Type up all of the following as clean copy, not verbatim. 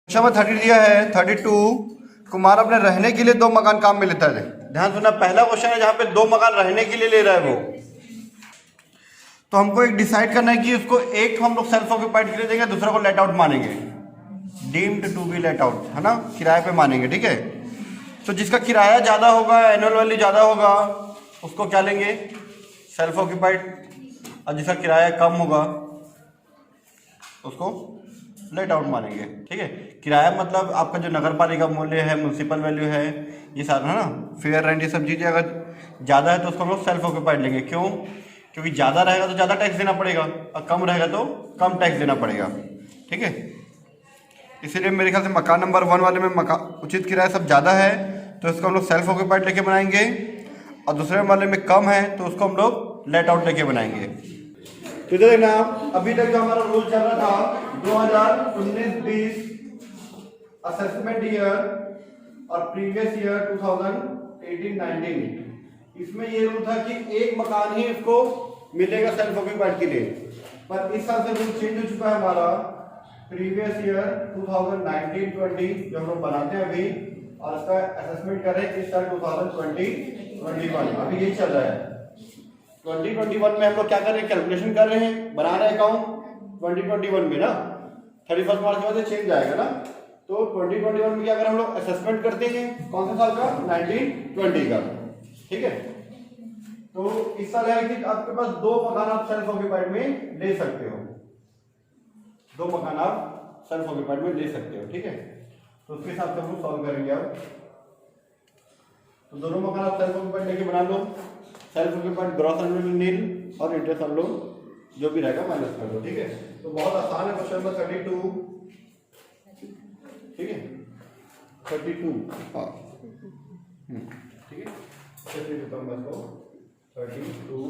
Question में 30 दिया है 32 कुमार अपने रहने के लिए 2 मकान काम में लेता है। ध्यान सुनना, पहला क्वेश्चन है जहां पे 2 मकान रहने के लिए ले रहा है वो, तो हमको एक डिसाइड करना है कि उसको एक हम लोग सेल्फ ऑक्यूपाइड के लिए देंगे, दूसरा को लेट आउट मानेंगे, deemed to be let out, है ना, किराए पे मानेंगे। ठीक है, तो जिसका किराया ज़्यादा होगा, एनुअल वैल्यू ज़्यादा होगा, उसको क्या लेंगे, सेल्फ ऑक्यूपाइड, और जिसका किराया कम होगा उसको लेट आउट मानेंगे। ठीक है, किराया मतलब आपका जो नगर पालिका मूल्य है, म्यूनसिपल वैल्यू है, ये सारा, है ना, फेयर रेंट, ये सब चीज़ें अगर ज़्यादा है तो उसको हम लोग सेल्फ ऑक्यूपाइड लेंगे। क्यों? क्योंकि ज़्यादा रहेगा तो ज़्यादा टैक्स देना पड़ेगा और कम रहेगा तो कम टैक्स देना पड़ेगा। ठीक है, इसीलिए मेरे ख्याल से मकान नंबर 1 वाले में उचित किराया सब ज़्यादा है तो इसको हम लोग सेल्फ ऑक्यूपाइड लेके बनाएंगे, और दूसरे वाले में कम है तो उसको हम लोग लेट आउट लेके बनाएंगे। तो इधर देखना, अभी तक जो हमारा रूल चल रहा था 2019-20 असेसमेंट ईयर और प्रीवियस ईयर 2018-19, इसमें ये रूल था कि एक मकान ही इसको मिलेगा सेल्फ ऑक्यूपाइड के लिए। पर इस साल से रूल चेंज हो चुका है हमारा, प्रीवियस ईयर 2019-20 जो हम लोग बनाते हैं अभी, और इसका असेसमेंट कर रहे हैं इस साल 2020-21, अभी यही चल रहा है। 2021 में हम लोग क्या कर रहे हैं, कैलकुलेशन कर रहे हैं, बना रहे हैं अकाउंट 2021 में ना, 31 मार्च के बाद ये चेंज जाएगा ना, तो 2021 में क्या करें हम लोग, असेसमेंट करते हैं कौन से साल का, 1920 का। ठीक है, तो इस साल है कि आपके पास 2 मकान आप सेल्फ ऑक्यूपाइड में ले सकते हो, 2 मकान आप सेल्फ ऑक्यूपाइड में ले सकते हो। ठीक है, तो उसके हिसाब से हम लोग सॉल्व करेंगे अब। तो दोनों मकान आप सेल्फ ऑक्यूपाइड लेके बना लो, सेल्फ ऑक्यूपाइड ग्रॉस एनुअल नील और इंटरेस्ट ऑन लोन जो भी रहेगा माइनस कर दो। ठीक है, तो बहुत आसान है क्वेश्चन नंबर 32। ठीक है, 32, हाँ, ठीक है, 32 कम बस को 32,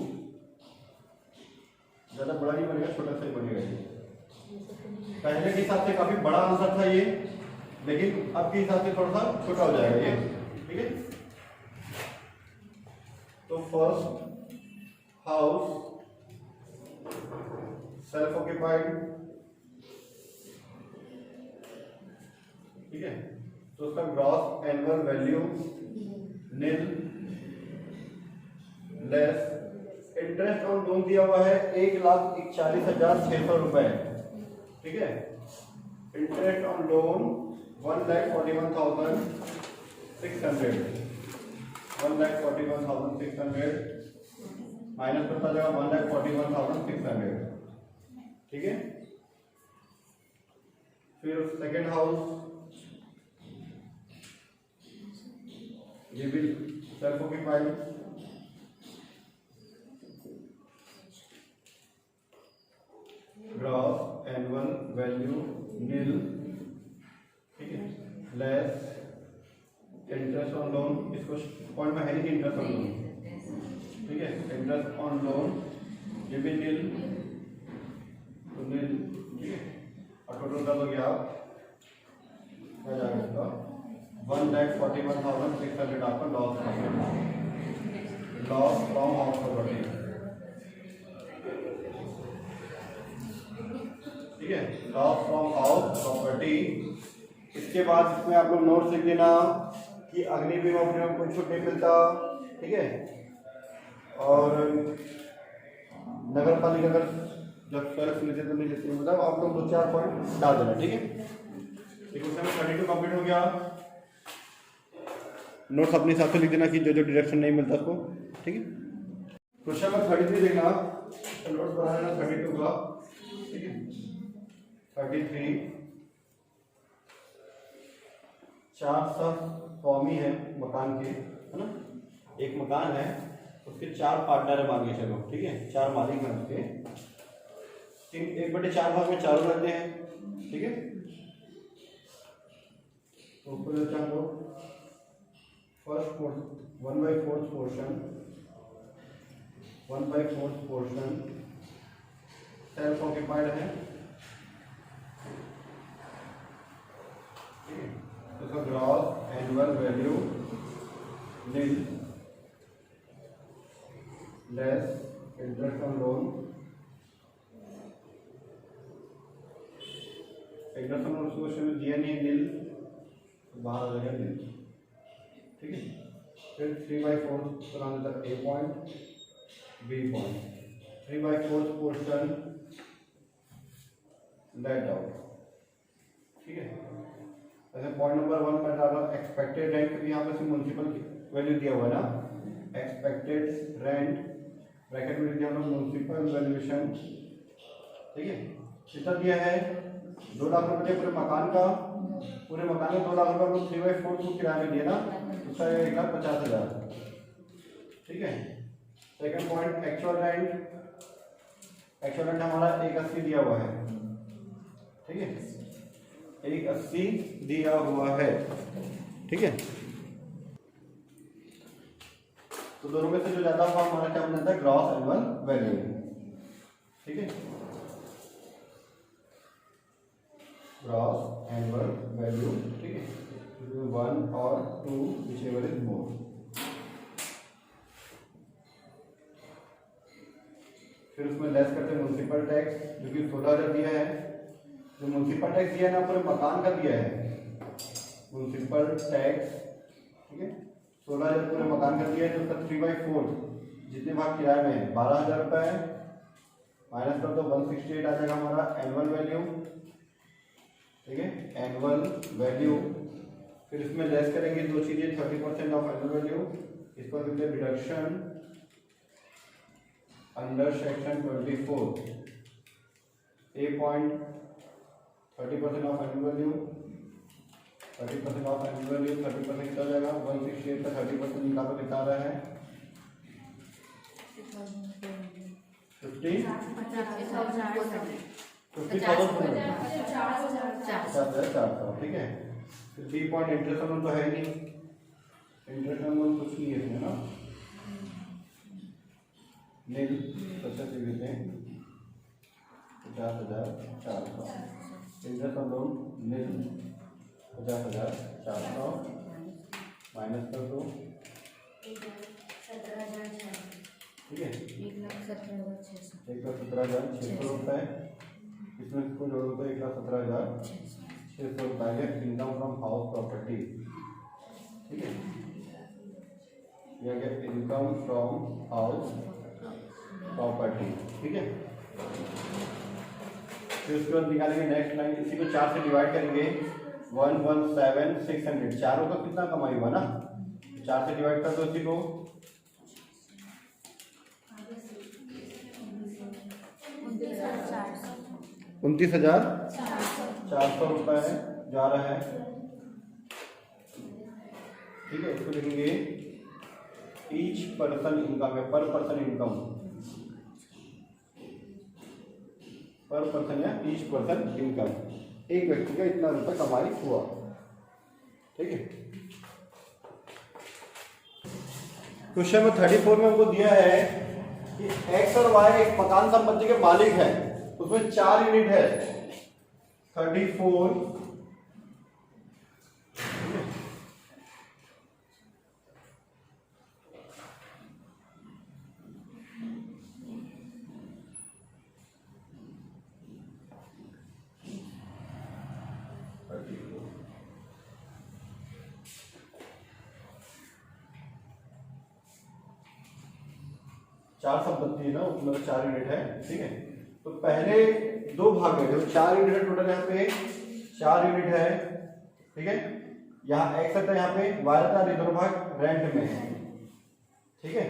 ज़्यादा बड़ा नहीं बनेगा, छोटा सा ही बनेगा ये। पहले के हिसाब से काफ़ी बड़ा आंसर था ये, लेकिन अब के हिसाब से थोड़ा सा छोटा हो जाएगा ये। ठीक है, तो फर्स्ट हाउस सेल्फ ऑक्यूपाइड, ठीक है, तो उसका gross annual value nil less interest on loan दिया हुआ है 1,41,600 रुपए। ठीक है, इंटरेस्ट ऑन लोन 1,41,600, 1,41,600 माइनस करता जाएगा 1,41,600। ठीक है, फिर सेकेंड हाउस, ये भी self occupied, gross annual value nil, ठीक है, लेस इंटरेस्ट ऑन लोन, इसको पॉइंट में है नहीं इंटरेस्ट ऑन लोन, ठीक है, इंटरेस्ट ऑन लोन ये भी नील, तो नील, ठीक है, और टोटल कर दोगे आप क्या जाएगा, 1,41,600 आपका लॉस फ्रॉम हाउस प्रॉपर्टी। ठीक है, लॉस फ्रॉम हाउस प्रॉपर्टी। इसके बाद इसमें आप लोग नोट्स लिख देना कि अग्नि बीमा प्रीमियम कोई छूट नहीं मिलता। ठीक है, और नगर पालिका अगर जब सेल्फ लेते तो नहीं लेते, मतलब आप लोग 2-4 पॉइंट डाल देना। ठीक है, क्वेश्चन 32 कंप्लीट हो गया। नोट्स अपने हिसाब से लिख देना कि जो जो डायरेक्शन नहीं मिलता उसको। ठीक है, क्वेश्चन नंबर 33 देखना, नोट्स बना लेना 32 का। ठीक है, 33 4 सब फॉर्मी है मकान के, है ना, एक मकान है उसके 4 पार्टनर है मान के चलो। ठीक है, 4 मालिक हैं उसके, 1/4 भाग में चारों रहते हैं। ठीक है, तो ऊपर चाहो first 1/4 portion, 1/4 portion self occupied है। ठीक है, तो gross annual value nil less interest on loan, interest on question में दिया नहीं है नील, बाहर आ जाएगा नील, ठीक है। फिर 3/4 बनाना था A point B point, 3/4 portion let out, ठीक है। ऐसे पॉइंट नंबर 1 में डाला एक्सपेक्टेड रेंट, क्योंकि यहाँ पे म्युनिसिपल वैल्यू दिया हुआ है ना, एक्सपेक्टेड रेंट ब्रैकेट में दिया हुआ म्युनिसिपल वैल्यूएशन, ठीक है। कितना दिया है 2 लाख रुपये पूरे मकान का, पूरे मकान में 2 लाख रुपये हम 3/4 को किराए में दिया ना, उसका 1,50,000, ठीक है। Second point actual rent, actual rent हमारा 180 दिया हुआ है, ठीक है, 180 दिया हुआ है, ठीक है। तो दोनों में से जो ज्यादा हुआ हमारा क्या बनता है ग्रॉस एनुअल वैल्यू, ठीक है, ग्रॉस एनुअल वैल्यू, ठीक है। 1 और 2 whichever is more। फिर उसमें लेस करते हैं म्युनिसिपल टैक्स, जो कि 16,000 दिया है। जो म्युनिसिपल टैक्स दिया है ना पूरे मकान का दिया है म्युनिसिपल टैक्स, ठीक है, 16,000 पूरे मकान का दिया है। तो उसका 3/4 जितने भाग किराए में है 12,000 रुपये है, माइनस कर दो 168 आ जाएगा हमारा एनुअल वैल्यू, ठीक है, एनुअल वैल्यू। फिर इसमें लेस करेंगे दो चीजें, 30% ऑफ एनुअल वैल्यू, इसको लिखते हैं deduction under section 24 A point 30% of annual value, 30% of annual value, 30% कितना जाएगा 168 का 30% निकालो, कितना आ रहा है 50,400, ठीक है। 3 पॉइंट इंटरेस्ट अमाउंट तो है नहीं, इंटरेस्ट अमाउंट कुछ नहीं है इसमें ना, नील सबसे देते हैं 50,400, इंटरेस्ट अमाउंट नील 50,400 माइनस कर दो, ठीक है, 1,17,600 रुपये। इसमें इसको जोड़ो तो 1,17,600 रुपये है इनकम फ्रॉम हाउस प्रॉपर्टी, ठीक है, यह है इनकम फ्रॉम हाउस प्रॉपर्टी, ठीक है। फिर उसके बाद निकालेंगे नेक्स्ट लाइन, इसी को 4 से डिवाइड करेंगे 117,600, चारों का कितना कमाई हुआ ना, 4 से डिवाइड कर दो इसी को, 29,400 रुपये जा रहा है, ठीक है। इसको लिखेंगे ईच पर्सन इनकम या पर पर्सन इनकम, पर पर्सन या ईच पर्सन इनकम, एक व्यक्ति का इतना रुपये कमाई हुआ, ठीक है। क्वेश्चन में 34 में हमको दिया है कि एक्स और वाई एक मकान संपत्ति के मालिक है, उसमें 4 यूनिट है, 34 4 संपत्ति है ना, उसमें 4 यूनिट है, ठीक है। तो पहले 2 भाग है, देखो 4 यूनिट है टोटल, यहाँ पे 4 यूनिट है, ठीक है। यहाँ एक्स रहता है, यहाँ पे वाई रहता है, दोनों भाग रेंट में है, ठीक है।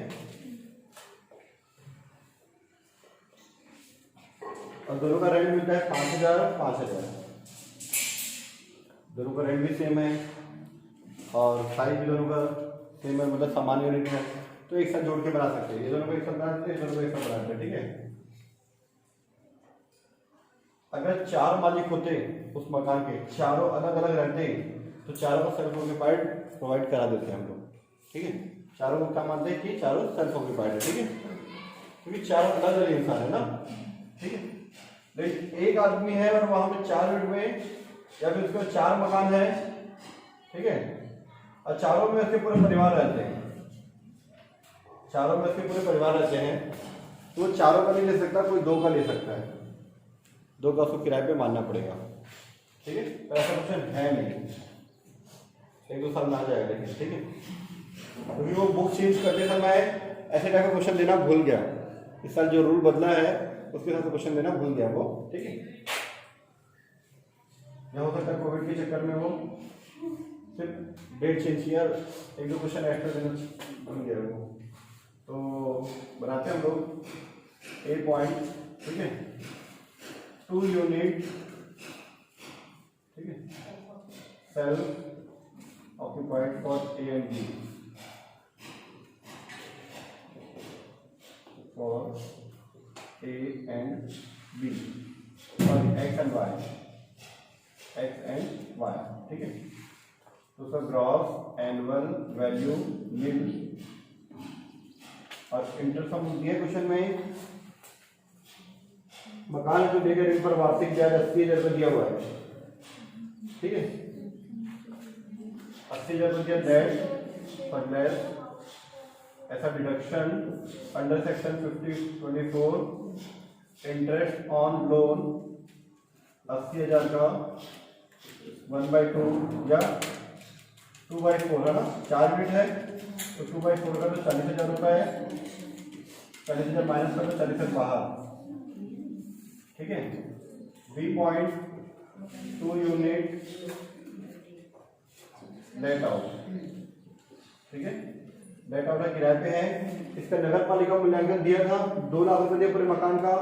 और दोनों का रेंट मिलता है 5,000, दोनों का रेंट भी सेम है और साइज भी दोनों का सेम है, मतलब समान यूनिट है, तो एक साथ जोड़ के बना सकते हैं, ये दोनों को एक साथ बना सकते हैं, ये दोनों को एक साथ बना सकते हैं, ठीक है। अगर 4 मालिक होते उस मकान के, चारों अलग अलग रहते तो चारों को सेल्फ ऑक्यूपाइड प्रोवाइड करा देते हैं हम लोग, ठीक है। चारों को क्या मानते हैं कि चारों सेल्फ ऑक्यूपाइड है, ठीक है, क्योंकि चारों अलग अलग इंसान है ना, ठीक है। लेकिन एक आदमी है और वहां पे 4 यूनिट में या फिर उसके 4 मकान है, ठीक है, और चारों में उसके पूरे परिवार रहते हैं, चारों में उसके पूरे परिवार रहते हैं, तो वो चारों का नहीं ले सकता, कोई 2 का ले सकता है, 2 का उसको किराए पे मानना पड़ेगा, ठीक है, तो ऐसा क्वेश्चन है नहीं, 1-2 साल में आ जाएगा लेकिन, ठीक है, क्योंकि वो बुक चेंज करते समय ऐसे टाइप का क्वेश्चन देना भूल गया। इस साल जो रूल बदला है उसके हिसाब से क्वेश्चन देना भूल गया वो, ठीक है। या हो सकता है कोविड के चक्कर में वो सिर्फ डेट चेंज किया, 1-2 क्वेश्चन एक्स्ट्रा देना भूल गया वो। तो बनाते हैं हम लोग ए पॉइंट, ठीक है, 2 यूनिट, ठीक है, self occupied for A and B, for A and B, sorry X and Y, X and Y, ठीक है। तो उसका ग्रॉस एनुअल वैल्यू मिल और इंटरसम दिया क्वेश्चन में, मकान को लेकर इन पर वार्षिक ब्याज 80,000 रुपये दिया हुआ है, ठीक है, 80,000 रुपये डेट फॉर लेस, ऐसा deduction under section 5024 interest on loan 80,000 का 1/2 या 2/4 है ना, 4 यूनिट है तो 2/4 का तो 40,000 रुपये है, 40,000 माइनस कर तो 40,000 बाहर, ठीक है। B point 2 unit let out, ठीक है, लेट आउट है, किराए पे है। इसका नगर पालिका मूल्यांकन दिया था 2 लाख रुपए दिया पूरे मकान का,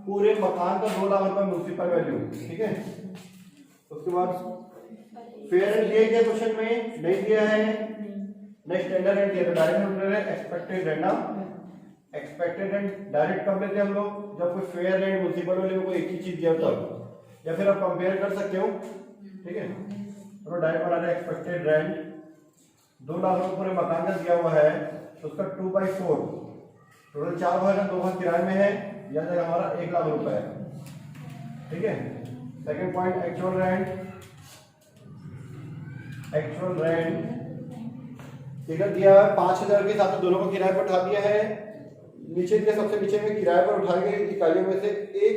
पूरे मकान का 2 लाख रुपए म्युनिसिपल वैल्यू, ठीक है। उसके बाद फेयर रेंट दिया गया क्वेश्चन में, नहीं दिया है। नेक्स्ट टेंडर रेंट दिया, तो डायरेक्ट रेंट है, एक्सपेक्टेड रेंट ना, एक्सपेक्टेड रेंट डायरेक्ट कब लेते हैं हम लोग, जब कोई फेयर रेंट म्युनिसिपल वाले को एक ही चीज दिया तब, या फिर आप कंपेयर कर सकते हो, ठीक है। तो डायरेक्ट बना रहे हैं एक्सपेक्टेड रेंट, 2 लाख रुपए पूरे मकान का दिया हुआ है, तो उसका 2/4 टोटल 4 भाग है, 2 भाग किराए में है, यह जगह हमारा 1 लाख रुपए है, ठीक है। Second point actual rent, actual rent figure दिया है 5,000 के हिसाब से दोनों को किराए पर उठा दिया है। नीचे के सबसे नीचे में किराए पर उठाई गई इकाइयों में से एक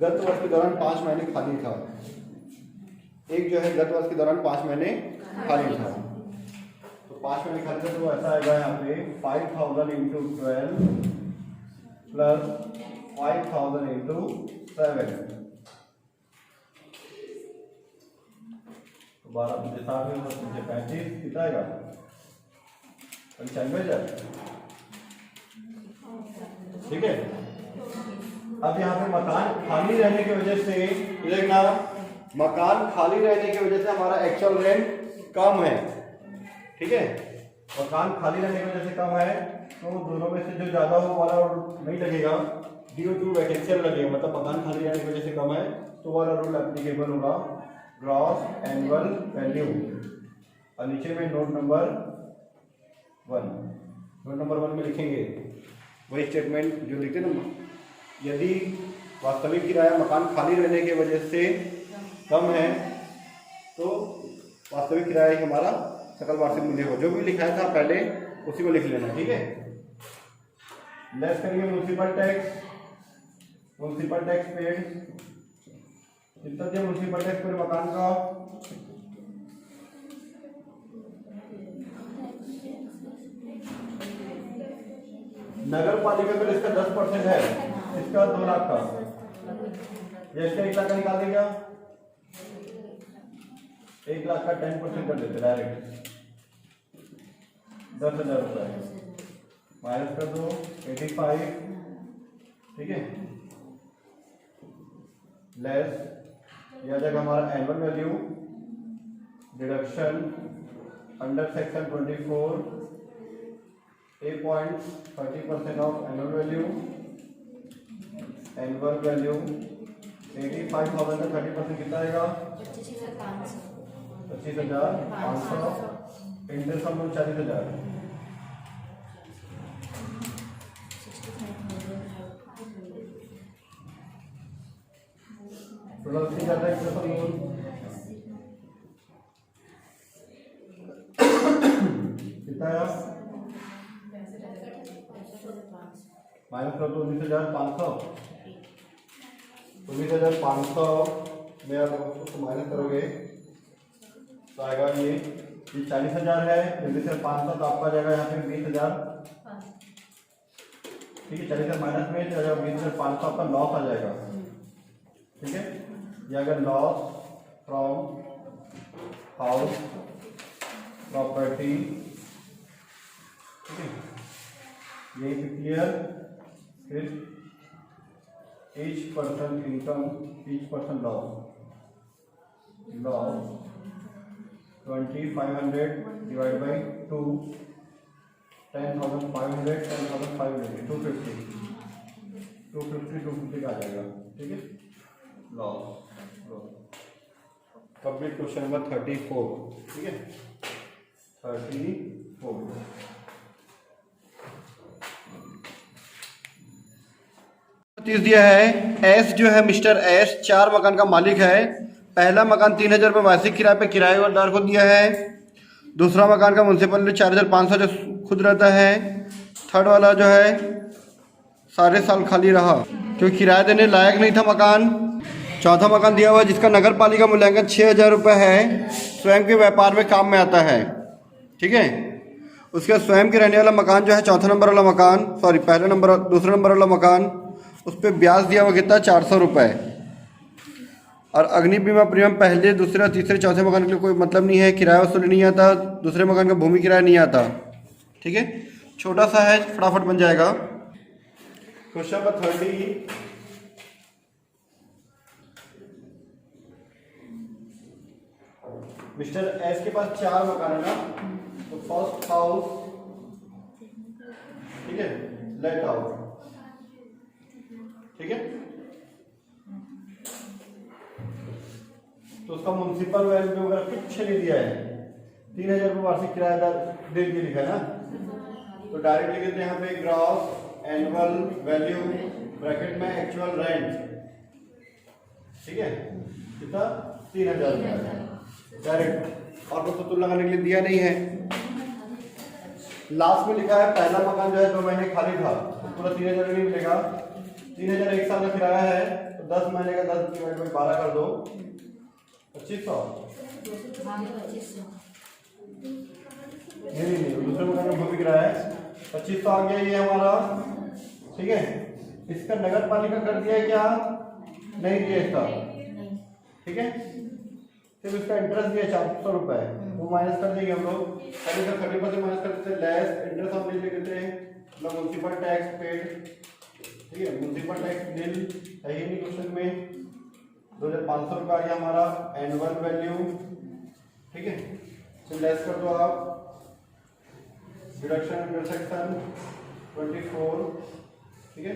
गत वर्ष के दौरान 5 महीने खाली था, एक जो है गत वर्ष के दौरान 5 महीने खाली था, तो 5 महीने खाली था, तो ऐसा आएगा यहाँ पे 5,000 × 12 प्लस 5,000 × 7, 12 मुझे 60 में 35 कितना आएगा 95,000, ठीक है। अब यहाँ पे मकान खाली रहने की वजह से देखना, मकान खाली रहने की वजह से हमारा एक्चुअल रेंट कम है, ठीक है, मकान खाली रहने की वजह से कम है, तो दोनों में से जो ज्यादा हो वाला नहीं लगेगा, ड्यू टू वैकेंसी लगेगा, मतलब मकान खाली रहने की वजह से कम है तो वाला रूल एप्लीकेबल होगा, ग्रॉस एनुअल वैल्यू, और नीचे में नोट नंबर 1, नोट नंबर 1 में लिखेंगे वही स्टेटमेंट जो लिखते ना, यदि वास्तविक किराया मकान खाली रहने की वजह से कम है तो वास्तविक किराया ही हमारा सकल वार्षिक मूल्य हो, जो भी लिखाया था पहले उसी को लिख लेना, ठीक है। लेस करेंगे municipal tax, municipal tax paid कितना दिया, म्युनिसिपल टैक्स पूरे मकान का नगर पालिका का इसका 10% है, इसका 2 लाख का, जैसे 1 लाख का निकाल देगा, 1 लाख का 10% कर देते डायरेक्ट 10,000 रुपये, माइनस कर दो 85, ठीक है, लेस, यह जगह हमारा annual value, deduction under section 24 8.30% of annual value, annual value 85,000 का 30% कितना आएगा 25,500, इंटरेस्ट हम लोग 40,000, थोड़ा उससे ज्यादा इंटरेस्ट हम लोग कितना आया माइनस कर दो 19,500, 19,500 में आप उसको माइनस करोगे तो आएगा ये 40,000 है, जल्दी से 500 तो आपका जाएगा यहाँ पे 20,000। ठीक है, 40,000 माइनस में तो जाएगा 20,500 आपका लॉस आ जाएगा। ठीक है, ये अगर लॉस फ्रॉम हाउस प्रॉपर्टी, ठीक है, यही क्लियर। फिर each person income, each person loss 2,500 divided by 2, 10,500, 10,500, 250 का आ जाएगा। ठीक है, लॉस। Complete question number 34। ठीक है, 34 30 दिया है। एस जो है मिस्टर एस 4 मकान का मालिक है। पहला मकान 3,000 रुपये वार्षिक किराए पे किराएदार को दिया है। दूसरा मकान का म्यूनसिपल 4,500 जो खुद रहता है। थर्ड वाला जो है सारे साल खाली रहा क्योंकि किराया देने लायक नहीं था मकान। चौथा मकान दिया हुआ जिसका नगर पालिका मूल्यांकन 6,000 रुपये है, स्वयं के व्यापार में काम में आता है। ठीक है, उसके स्वयं के रहने वाला मकान जो है चौथा नंबर वाला मकान, सॉरी दूसरा नंबर वाला मकान, उस पर ब्याज दिया हुआ कितना 400 रुपये। और अग्नि बीमा प्रीमियम पहले दूसरे तीसरे चौथे मकान के लिए कोई मतलब नहीं है, किराया वसूली नहीं आता, दूसरे मकान का भूमि किराया नहीं आता। ठीक है, छोटा सा है, फटाफट बन जाएगा। Question number 30। मिस्टर एस के पास 4 मकान है ना, तो फर्स्ट हाउस, ठीक है, लेट आउट। ठीक है, तो उसका म्युनिसिपल वैल्यू वगैरह कुछ नहीं दिया है। 3,000 रुपये वार्षिक किराएदार दे दिए लिखा है ना, तो डायरेक्ट लिख देते हैं यहाँ पे ग्रॉस एनुअल वैल्यू ब्रैकेट में एक्चुअल रेंट। ठीक है, कितना 3,000 रुपये डायरेक्ट, और उसको तुलना करने के लिए दिया नहीं है। लास्ट में लिखा है पहला मकान जो है 2 महीने खाली था, तो पूरा 3,000 नहीं मिलेगा। 3,000 एक साल का किराया है, तो 10 महीने का 10 डिवाइड बाई 12 कर दो, 2500। नहीं, दूसरे मकान का भूमि किराया है 2500 आ गया ये हमारा। ठीक है, इसका नगर पालिका कर दिया है क्या? नहीं दिया इसका। ठीक है, सिर्फ इसका इंटरेस्ट दिया 400 रुपए, वो माइनस कर देंगे हम लोग। पहले से 30% माइनस कर देते, लेस इंटरेस्ट हम नहीं लेते हैं, मतलब म्युनिसिपल टैक्स पेड। ठीक है, म्युनिसिपल टैक्स नील है ही नहीं क्वेश्चन में। 2,500 रुपये आ गया हमारा एनुअल वैल्यू। ठीक है, तो लेस कर दो आप, डिडक्शन इंटरसेक्शन 24। ठीक है,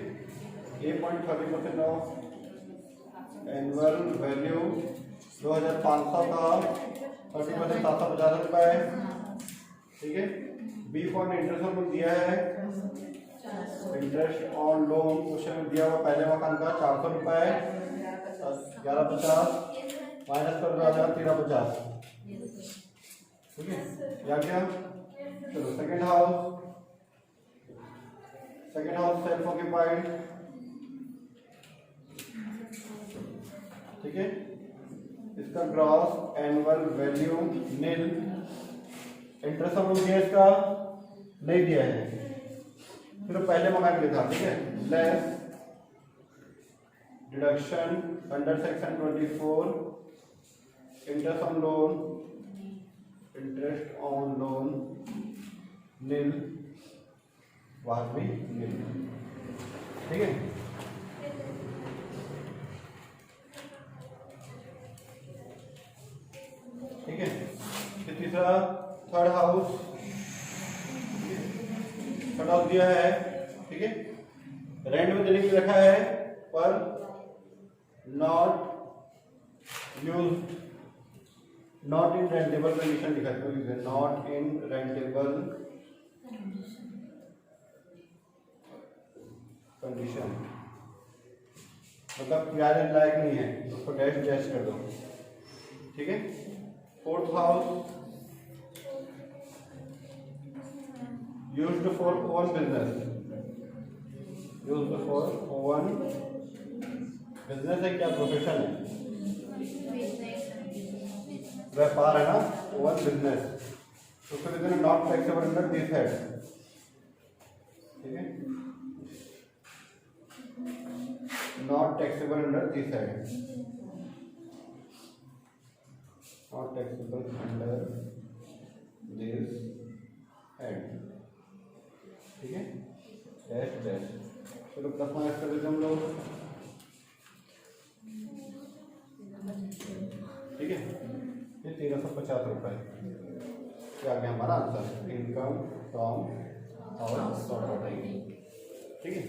8.30% ऑफ एनुअल वैल्यू 2,500 का 30% 750 रुपये। ठीक है, बी पॉइंट इंटरेस्ट ऑन दिया है, इंटरेस्ट ऑन लोन क्वेश्चन में दिया हुआ पहले मकान का 400 रुपये 1150 माइनस कर 1350। ठीक है, या क्या? चलो सेकंड हाउस सेल्फ ऑक्यूपाइड। ठीक है, इसका gross annual value nil, interest on दिया इसका नहीं दिया है, फिर पहले मकान के था। ठीक है, less deduction under section 24 interest on loan nil, वहां भी नील। ठीक है, ठीक है, फिर तीसरा थर्ड हाउस दिया है। ठीक है, रेंट में देने के लिए रखा है, पर not used, not in rentable condition लिखा है, नॉट इन रेंटेबल कंडीशन, मतलब किराए देने लायक नहीं है, उसको डैश कर दो। ठीक है, fourth house used for oven business, used for oven business है क्या, प्रोफेशन है। व्यापार है ना, ओन बिजनेस, तो उसको कहते हैं not taxable under this head. ठीक है, not taxable under this head, not taxable under this head. ठीक है, डैश डैश, चलो प्लस माइनस कर देते हम लोग। ठीक है, ये 1350 रुपये, क्या आ गया हमारा आंसर, इनकम फ्रॉम और सॉर्ट। ठीक है।